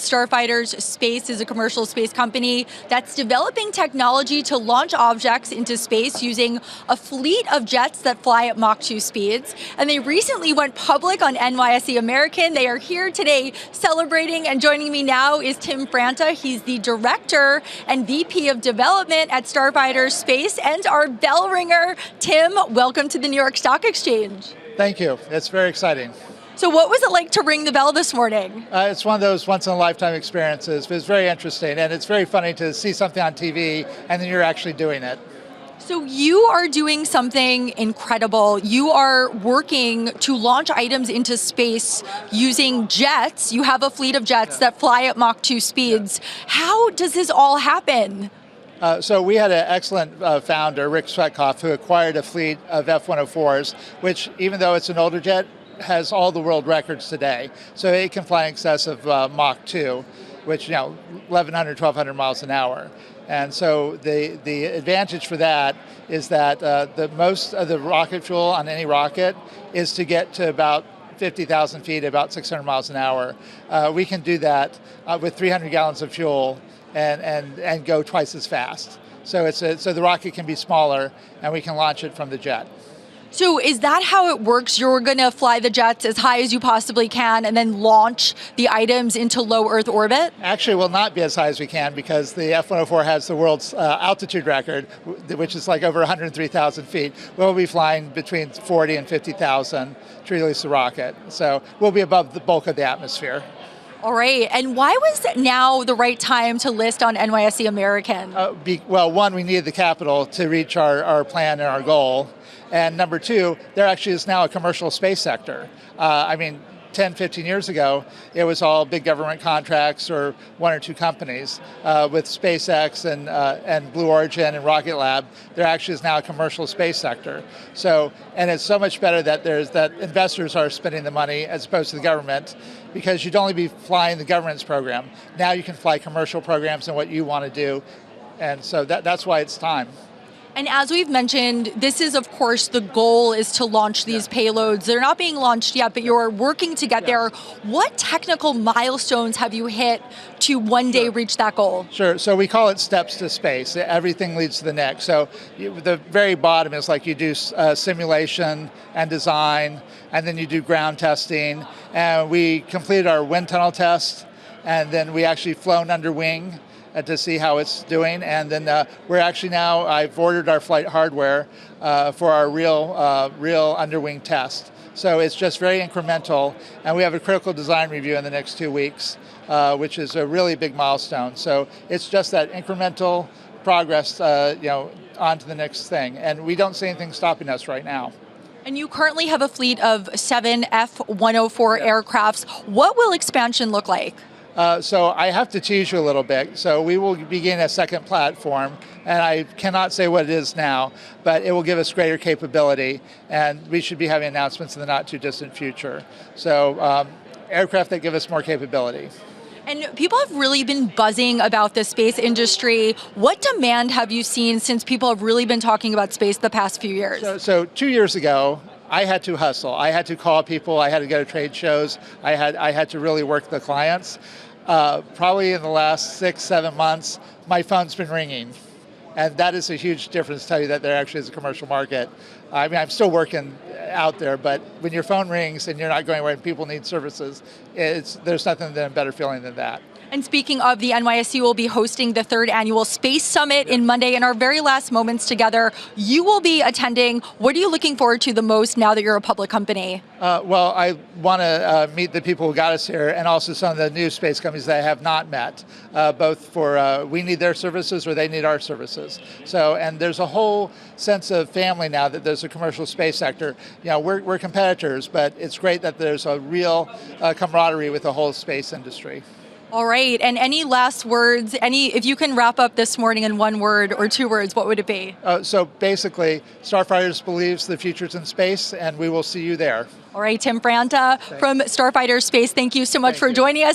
Starfighters Space is a commercial space company that's developing technology to launch objects into space using a fleet of jets that fly at Mach 2 speeds. And they recently went public on NYSE American. They are here today celebrating, and joining me now is Tim Franta. He's the Director and VP of Development at Starfighters Space and our bell ringer. Tim, welcome to the New York Stock Exchange. Thank you. It's very exciting. So what was it like to ring the bell this morning? It's one of those once-in-a-lifetime experiences. It was very interesting, and it's very funny to see something on TV and then you're actually doing it. So you are doing something incredible. You are working to launch items into space using jets. You have a fleet of jets that fly at Mach 2 speeds. How does this all happen? So we had an excellent founder, Rick Svetkoff, who acquired a fleet of F-104s, which, even though it's an older jet, has all the world records today. So it can fly in excess of Mach 2, which, 1,100, 1,200 miles an hour. And so the advantage for that is that the most of the rocket fuel on any rocket is to get to about 50,000 feet, about 600 miles an hour. We can do that with 300 gallons of fuel and go twice as fast. So so the rocket can be smaller and we can launch it from the jet. So is that how it works? You're going to fly the jets as high as you possibly can and then launch the items into low Earth orbit? Actually, it will not be as high as we can because the F-104 has the world's altitude record, which is like over 103,000 feet. We'll be flying between 40 and 50,000 to release the rocket. So we'll be above the bulk of the atmosphere. All right, and why was now the right time to list on NYSE American? Well, one, we needed the capital to reach our plan and our goal. And number two, there actually is now a commercial space sector. 10, 15 years ago, it was all big government contracts or one or two companies. With SpaceX and Blue Origin and Rocket Lab, there actually is now a commercial space sector. So, and it's so much better that that investors are spending the money as opposed to the government, because you'd only be flying the government's program. Now you can fly commercial programs and what you want to do. And so that's why it's time. And as we've mentioned, this is, of course, the goal is to launch these payloads. They're not being launched yet, but you're working to get there. What technical milestones have you hit to one day reach that goal? Sure. So we call it steps to space. Everything leads to the next. So the very bottom is like you do simulation and design, and then you do ground testing. And we completed our wind tunnel test, and then we actually flown under wing to see how it's doing, and then we're actually now, I've ordered our flight hardware for our real underwing test. So it's just very incremental, and we have a critical design review in the next 2 weeks, which is a really big milestone. So it's just that incremental progress, on to the next thing, and we don't see anything stopping us right now. And you currently have a fleet of 7 F-104 aircrafts. What will expansion look like? So I have to tease you a little bit. So we will begin a second platform, and I cannot say what it is now, but it will give us greater capability, and we should be having announcements in the not too distant future. So aircraft that give us more capability. And people have really been buzzing about the space industry. What demand have you seen since people have really been talking about space the past few years? So 2 years ago, I had to hustle. I had to call people. I had to go to trade shows. I had to really work the clients. Probably in the last 6, 7 months, my phone's been ringing. And that is a huge difference to tell you that there actually is a commercial market. I mean, I'm still working out there, but when your phone rings and you're not going where people need services, there's nothing than a better feeling than that. And speaking of, the NYSE will be hosting the 3rd annual Space Summit in Monday. In our very last moments together, you will be attending. What are you looking forward to the most now that you're a public company? Well, I want to meet the people who got us here, and also some of the new space companies that I have not met, both for we need their services or they need our services. So, and there's a whole sense of family now that there's a commercial space sector. We're competitors, but it's great that there's a real camaraderie with the whole space industry. All right, and any last words, if you can wrap up this morning in 1 word or 2 words, what would it be? So basically, Starfighters believes the future's in space, and we will see you there. All right, Tim Franta from Starfighters Space, thank you so much for joining us.